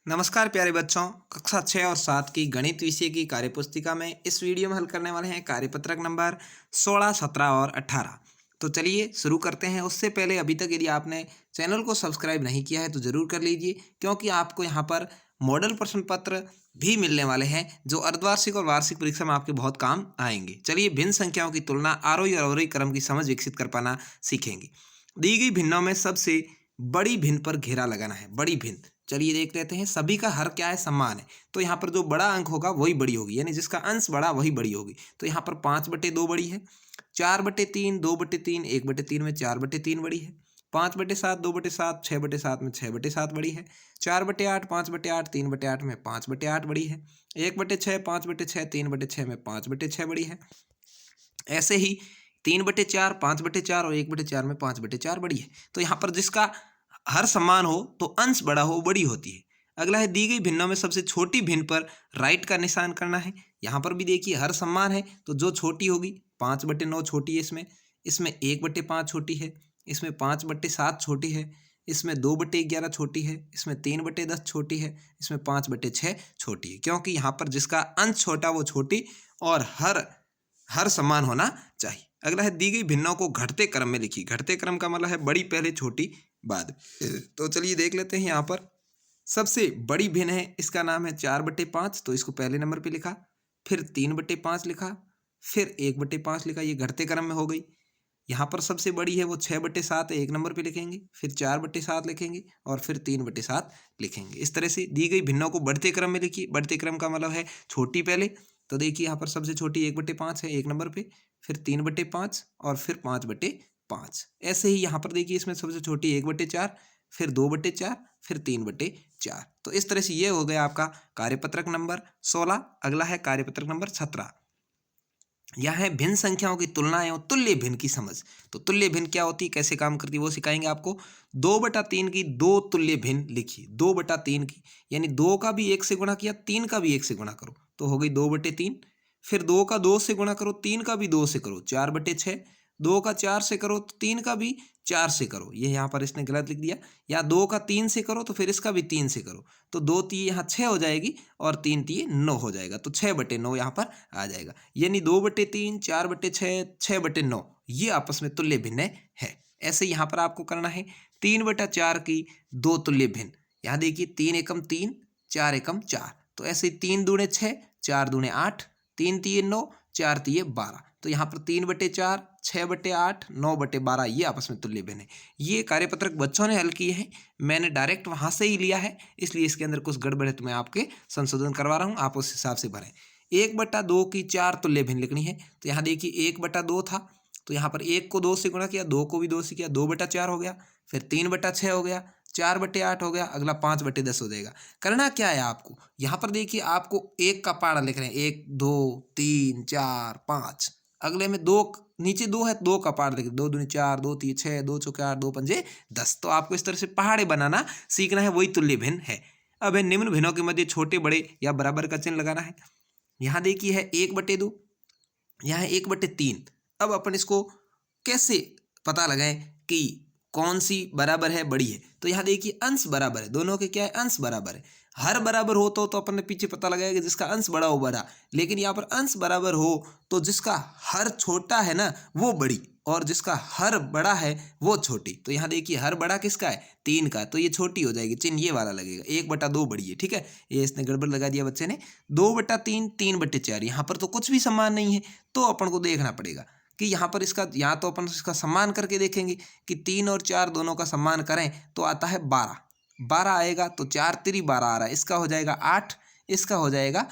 नमस्कार प्यारे बच्चों। कक्षा 6 और 7 की गणित विषय की कार्यपुस्तिका में इस वीडियो में हल करने वाले हैं कार्यपत्रक नंबर 16, 17 और 18। तो चलिए शुरू करते हैं। उससे पहले अभी तक यदि आपने चैनल को सब्सक्राइब नहीं किया है तो ज़रूर कर लीजिए, क्योंकि आपको यहाँ पर मॉडल प्रश्न पत्र भी मिलने वाले हैं जो अर्धवार्षिक और वार्षिक परीक्षा में आपके बहुत काम आएंगे। चलिए भिन्न संख्याओं की तुलना, आरोही और अवरोही क्रम की समझ विकसित कर पाना सीखेंगे। दी गई भिन्नों में सबसे बड़ी भिन्न पर घेरा लगाना है। बड़ी भिन्न, चलिए देख लेते हैं। सभी का हर क्या है, समान है। तो यहाँ पर जो बड़ा अंक होगा वही बड़ी होगी, यानी जिसका अंश बड़ा वही बड़ी होगी। तो यहाँ पर 5/2 बड़ी है, 4/3, 2/3, 1/3 में 4/3 बड़ी है, 5/7, 2/7, 6/7 में 6/7 बड़ी है, 4/8, 5/8, 3/8 में 5/8 बड़ी है, 1/6, 5/6, 3/6 में 5/6 बड़ी है। ऐसे ही 3/4, 5/4 और 1/4 में 5/4 बड़ी है। तो यहाँ पर जिसका हर समान हो तो अंश बड़ा हो बड़ी होती है। अगला है दी गई भिन्नों में सबसे छोटी भिन्न पर राइट का निशान करना है। यहाँ पर भी देखिए हर समान है तो जो छोटी होगी 5/9 छोटी है, इसमें 1/5 छोटी है, इसमें 5/7 छोटी है, इसमें 2/11 छोटी है, इसमें 3/10 छोटी है, इसमें 5/6 छोटी है। क्योंकि यहाँ पर जिसका अंश छोटा वो छोटी और हर हर समान होना चाहिए। अगला है दी गई भिन्नों को घटते क्रम में लिखिए। घटते क्रम का मतलब है बड़ी पहले छोटी बाद। तो चलिए देख लेते हैं। यहाँ पर सबसे बड़ी भिन्न है, इसका नाम है 4/5, तो इसको पहले नंबर पे लिखा, फिर 3/5 लिखा, फिर 1/5 लिखा। ये घटते क्रम में हो गई। यहाँ पर सबसे बड़ी है वो 6/7 है, 1 नंबर पे लिखेंगे, फिर 4/7 लिखेंगे और फिर 3/7 लिखेंगे। इस तरह से दी गई भिन्नों को बढ़ते क्रम में लिखिए। बढ़ते क्रम का मतलब है छोटी पहले। तो देखिए यहाँ पर सबसे छोटी 1/5 है 1 नंबर पे, फिर 3/5 और फिर 5/5। ऐसे ही यहाँ पर देखिए इसमें सबसे छोटी 1/4, फिर 2/4, फिर 3/4। तो इस तरह से ये हो गया आपका कार्यपत्रक नंबर 16। अगला है कार्यपत्रक नंबर 17। यह है भिन्न संख्याओं की तुलना एवं तुल्य भिन्न की समझ। तो तुल्य भिन्न क्या होती है, कैसे काम करती है, वो सिखाएंगे आपको। 2/3 की दो तुल्य भिन्न लिखिए। 2/3 की यानी 2 का भी 1 से गुणा किया, 3 का भी 1 से गुणा करो तो हो गई 2/3। फिर 2 का 2 से गुणा करो, 3 का भी 2 से करो, 4/6। 2 का 4 से करो तो 3 का भी 4 से करो। ये यहाँ पर इसने गलत लिख दिया। या 2 का 3 से करो तो फिर इसका भी 3 से करो, तो 2 तीन यहाँ 6 हो जाएगी और 3 तीन 9 हो जाएगा। तो 6/9 यहाँ पर आ जाएगा। यानी 2/3, 4/6, 6/9 ये आपस में तुल्य भिन्न है। ऐसे यहाँ पर आपको करना है 3/4 की दो तुल्य भिन्न। यहाँ देखिए 3 एकम 3, 4 एकम 4। तो ऐसे 3 दूणे 6, 4 दूणे 8, 3 तीन 9, 4 तीन 12। तो यहाँ पर 3/4, 6/8, 9/12 ये आपस में तुल्य भिन्न है। ये कार्यपत्रक बच्चों ने हल किए हैं, मैंने डायरेक्ट वहाँ से ही लिया है, इसलिए इसके अंदर कुछ गड़बड़ है तो मैं आपके संशोधन करवा रहा हूँ, आप उस हिसाब से भरें। 1/2 की 4 तुल्य भिन्न लिखनी है। तो यहाँ देखिए 1/2 था, तो यहाँ पर 1 को 2 से गुणा किया, 2 को भी 2 से किया, 2/4 हो गया, फिर 3/6 हो गया, 4/8 हो गया, अगला 5/10 हो जाएगा। करना क्या है आपको, यहाँ पर देखिए आपको 1 का पाड़ा लिख रहे हैं, 1 2 3 4 5। अगले में 2 नीचे 2 है, 2 का पाड़ लिख, 2 दूनी 4, 2 तीन 6, 2 चौके 8, 2 पंजे 10। तो आपको इस तरह से पहाड़े बनाना सीखना है, वही तुल्य भिन्न है। अब है निम्न भिन्नों के मध्य छोटे बड़े या बराबर का चिन्ह लगाना है। यहाँ देखिए है 1/2, यहाँ है 1/3। अब अपन इसको कैसे पता लगाएं कि कौन सी बराबर है, बड़ी है। तो यहाँ देखिए अंश बराबर है, दोनों के क्या है, अंश बराबर है। हर बराबर हो तो अपन ने पीछे पता लगाया कि जिसका अंश बड़ा हो बड़ा, लेकिन यहाँ पर अंश बराबर हो तो जिसका हर छोटा है ना वो बड़ी, और जिसका हर बड़ा है वो छोटी। तो यहाँ देखिए हर बड़ा किसका है, 3 का, तो ये छोटी हो जाएगी, चिन्ह ये वाला लगेगा। 1/2 बड़ी है, ठीक है। ये इसने गड़बड़ लगा दिया बच्चे ने। 2/3, 3/4, यहाँ पर तो कुछ भी समान नहीं है, तो अपन को देखना पड़ेगा कि यहाँ पर इसका, यहाँ तो अपन इसका सम्मान करके देखेंगे कि 3 और 4 दोनों का सम्मान करें तो आता है 12। 12 आएगा तो 4 3 12 आ रहा है, इसका हो जाएगा 8, इसका हो जाएगा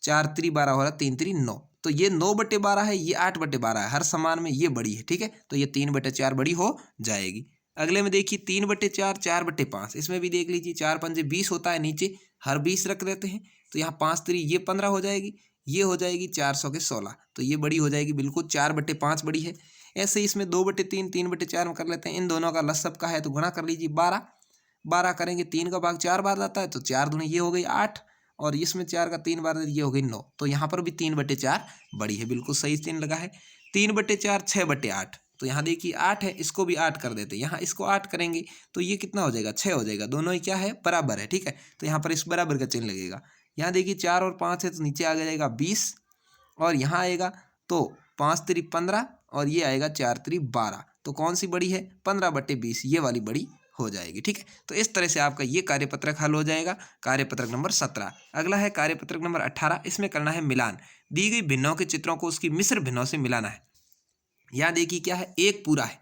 4 3 12 हो रहा है, 3 3 9। तो ये 9/12 है, ये 8/12 है, हर समान में ये बड़ी है, ठीक है। तो ये 3/4 बड़ी हो जाएगी। अगले में देखिए 3/4, 4/5। इसमें भी देख लीजिए 4 पंजे 20 होता है, नीचे हर 20 रख देते हैं। तो यहाँ 5 3 ये 15 हो जाएगी, ये हो जाएगी 400 के 16। तो ये बड़ी हो जाएगी बिल्कुल, 4/5 बड़ी है। ऐसे ही इसमें 2/3, 3/4 में कर लेते हैं। इन दोनों का लसब का है तो गुणा कर लीजिए 12। 12 करेंगे, 3 का भाग 4 बार आता है तो 4 दूनी ये हो गई 8, और इसमें 4 का 3 बार ये हो गई 9। तो यहाँ पर भी 3/4 बड़ी है, बिल्कुल सही चिन्ह लगा है। 3/4, 6/8। तो यहाँ देखिए 8 है, इसको भी 8 कर देते हैं, यहाँ इसको 8 करेंगे तो ये कितना हो जाएगा, 6 हो जाएगा। दोनों ही क्या है, बराबर है, ठीक है। तो यहाँ पर इस बराबर का चिन्ह लगेगा। यहाँ देखिए 4 और 5 है तो नीचे आ जाएगा 20, और यहाँ आएगा तो 5 तिरी 15 और ये आएगा 4 तिरी 12। तो कौन सी बड़ी है, 15/20, ये वाली बड़ी हो जाएगी, ठीक है। तो इस तरह से आपका ये कार्यपत्रक हल हो जाएगा, कार्यपत्रक नंबर 17। अगला है कार्यपत्रक नंबर 18। इसमें करना है मिलान। दी गई भिन्नों के चित्रों को उसकी मिश्र भिन्नों से मिलाना है। यहाँ देखिए क्या है, एक पूरा है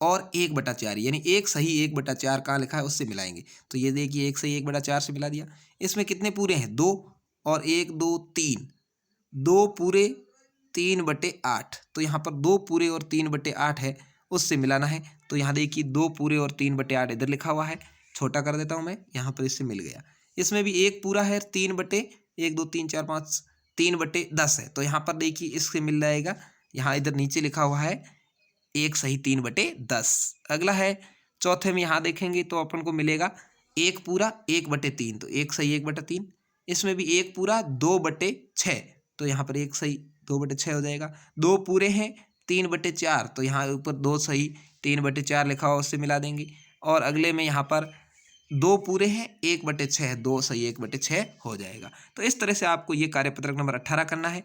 और 1/4, यानी एक सही 1/4 कहाँ लिखा है उससे मिलाएंगे। तो ये देखिए एक सही 1/4 से मिला दिया। इसमें कितने पूरे हैं, 2 और 1 2 3, 2 पूरे 3/8। तो यहाँ पर 2 पूरे और 3/8 है, उससे मिलाना है। तो यहाँ देखिए 2 पूरे और 3/8 इधर लिखा हुआ है, छोटा कर देता हूँ मैं, यहाँ पर इससे मिल गया। इसमें भी एक पूरा है, 3/1 2 3 4 5 3/10 है। तो यहाँ पर देखिए इससे मिल जाएगा, यहाँ इधर नीचे लिखा हुआ है एक सही 3/10। अगला है चौथे में, यहाँ देखेंगे तो अपन को मिलेगा एक पूरा 1/3, तो एक सही 1/3। इसमें भी एक पूरा 2/6, तो यहाँ पर एक सही 2/6 हो जाएगा। 2 पूरे हैं 3/4, तो यहाँ ऊपर 2 सही 3/4 लिखा हुआ उससे मिला देंगे। और अगले में यहाँ पर 2 पूरे हैं 1/6, 2 सही 1/6 हो जाएगा। तो इस तरह से आपको ये कार्यपत्रक नंबर 18 करना है।